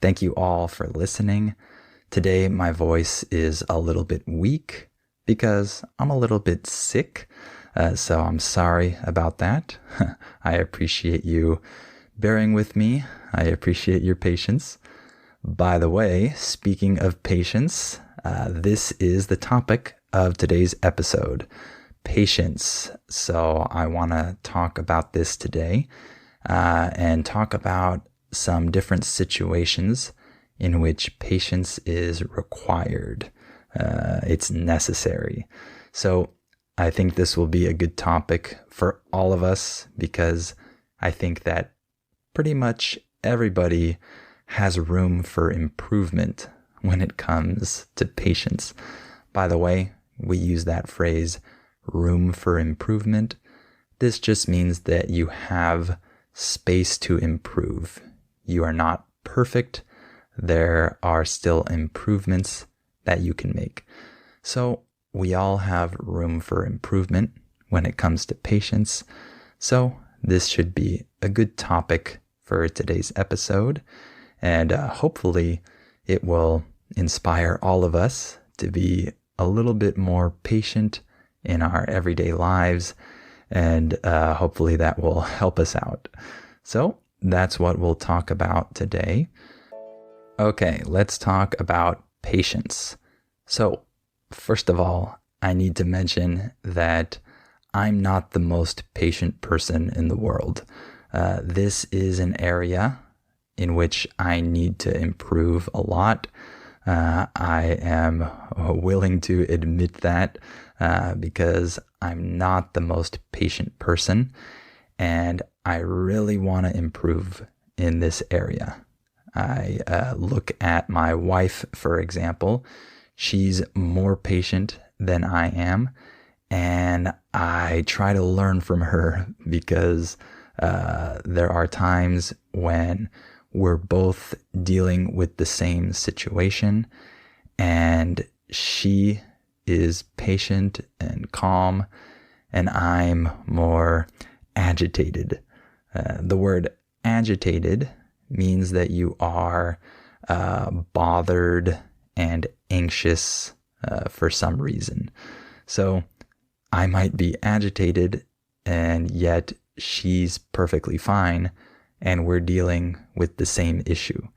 Thank you all for listening. Today, my voice is a little bit weak because I'm a little bit sick. So I'm sorry about that. I appreciate you bearing with me. I appreciate your patience. By the way, speaking of patience, this is the topic of today's episode, patience. So I want to talk about this today and talk about some different situations in which patience is required. It's necessary. So I think this will be a good topic for all of us because I think that pretty much everybody has room for improvement when it comes to patience. By the way, we use that phrase, room for improvement. This just means that you have space to improve. You are not perfect. There are still improvements that you can make. So we all have room for improvement when it comes to patience. So this should be a good topic for today's episode. And hopefully it will inspire all of us to be a little bit more patient in our everyday lives. And hopefully that will help us out. So that's what we'll talk about today. Okay, let's talk about patience. So first of all, I need to mention that I'm not the most patient person in the world. This is an area in which I need to improve a lot. I am willing to admit that because I'm not the most patient person, and I really want to improve in this area. I look at my wife, for example. She's more patient than I am, and I try to learn from her because there are times when we're both dealing with the same situation, and she is patient and calm, and I'm more agitated. The word agitated means that you are bothered and anxious for some reason. So I might be agitated, and yet she's perfectly fine, and we're dealing with the same issue.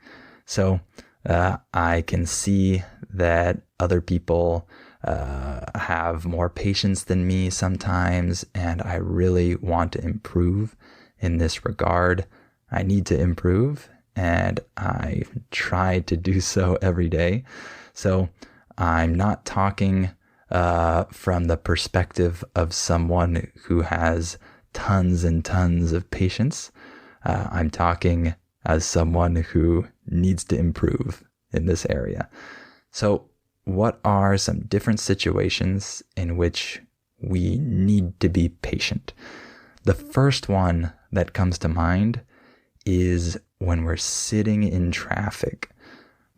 So I can see that other people have more patience than me sometimes, and I really want to improve in this regard. I need to improve, and I try to do so every day. So I'm not talking from the perspective of someone who has tons and tons of patience. I'm talking as someone who needs to improve in this area. So what are some different situations in which we need to be patient? The first one that comes to mind is when we're sitting in traffic.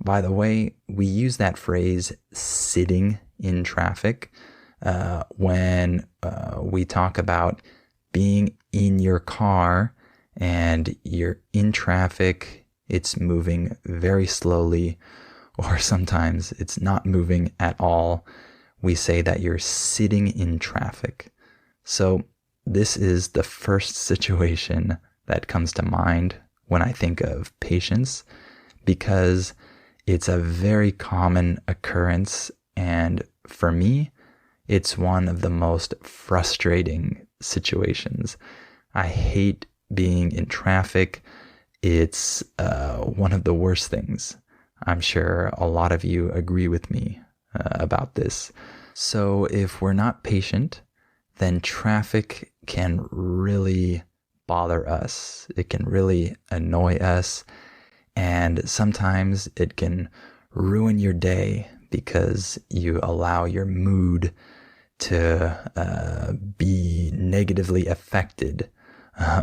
By the way, we use that phrase, sitting in traffic, when we talk about being in your car and you're in traffic, it's moving very slowly, or sometimes it's not moving at all. We say that you're sitting in traffic. So this is the first situation that comes to mind when I think of patience, because it's a very common occurrence, and for me, it's one of the most frustrating situations. I hate being in traffic. It's one of the worst things. I'm sure a lot of you agree with me about this. So if we're not patient, then traffic can really bother us. It can really annoy us. And sometimes it can ruin your day because you allow your mood to be negatively affected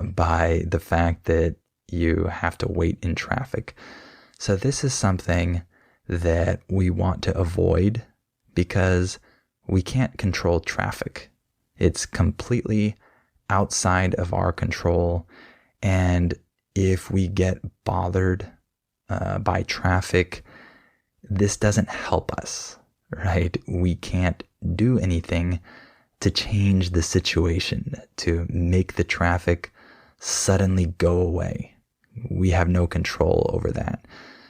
by the fact that you have to wait in traffic. So this is something that we want to avoid because we can't control traffic. It's completely outside of our control. And if we get bothered by traffic, this doesn't help us, right? We can't do anything to change the situation, to make the traffic suddenly go away. We have no control over that.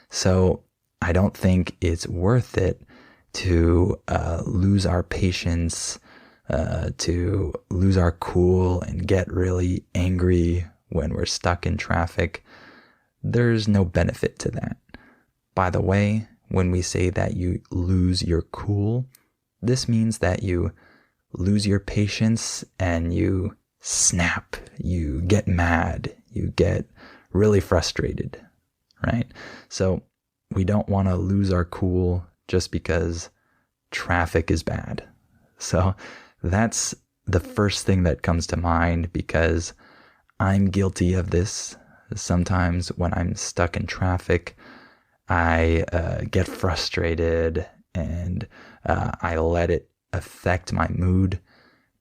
So I don't think it's worth it to lose our patience, to lose our cool and get really angry when we're stuck in traffic. There's no benefit to that. By the way, when we say that you lose your cool, this means that you lose your patience and you snap, you get mad, you get really frustrated, right? So we don't want to lose our cool just because traffic is bad. So that's the first thing that comes to mind, because I'm guilty of this. Sometimes when I'm stuck in traffic, I get frustrated and I let it affect my mood,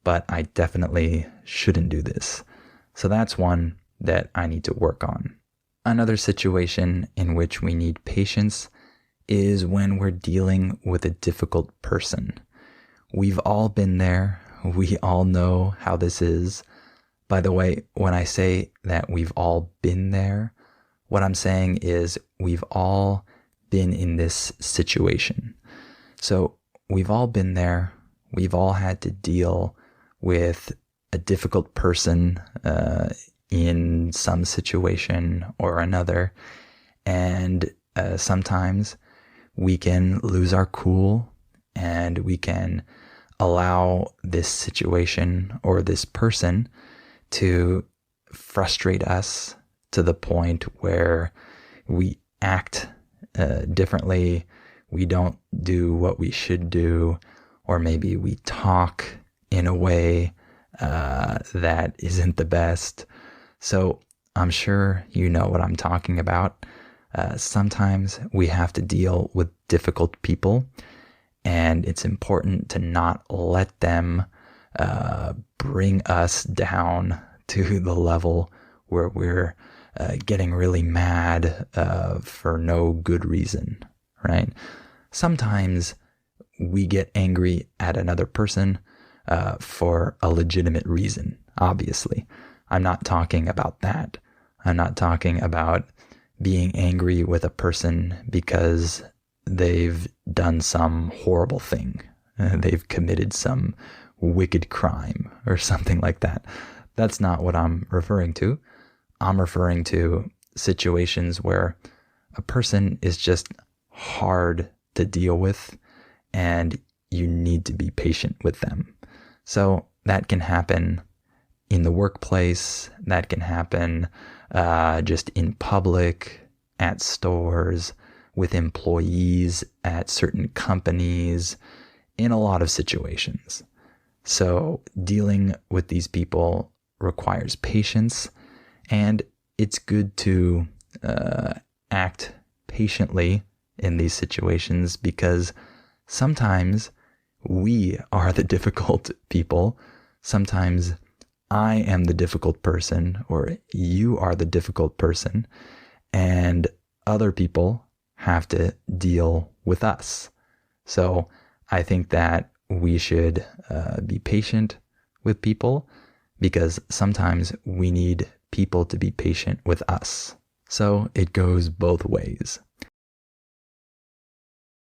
but I definitely shouldn't do this. So that's one that I need to work on. Another situation in which we need patience is when we're dealing with a difficult person. We've all been there. We all know how this is. By the way, when I say that we've all been there, what I'm saying is we've all been in this situation. So we've all been there. We've all had to deal with a difficult person in some situation or another. And sometimes we can lose our cool and we can allow this situation or this person to frustrate us to the point where we act differently. We don't do what we should do, or maybe we talk in a way that isn't the best. So I'm sure you know what I'm talking about. Sometimes we have to deal with difficult people, and it's important to not let them bring us down to the level where we're getting really mad for no good reason, right? Sometimes we get angry at another person for a legitimate reason, obviously. I'm not talking about that. I'm not talking about being angry with a person because they've done some horrible thing. They've committed some wicked crime or something like that. That's not what I'm referring to. I'm referring to situations where a person is just hard to deal with and you need to be patient with them. So that can happen in the workplace, that can happen just in public, at stores, with employees at certain companies, in a lot of situations. So dealing with these people requires patience, and it's good to act patiently in these situations, because sometimes we are the difficult people. Sometimes I am the difficult person, or you are the difficult person, and other people have to deal with us. So I think that we should be patient with people, because sometimes we need people to be patient with us. So it goes both ways.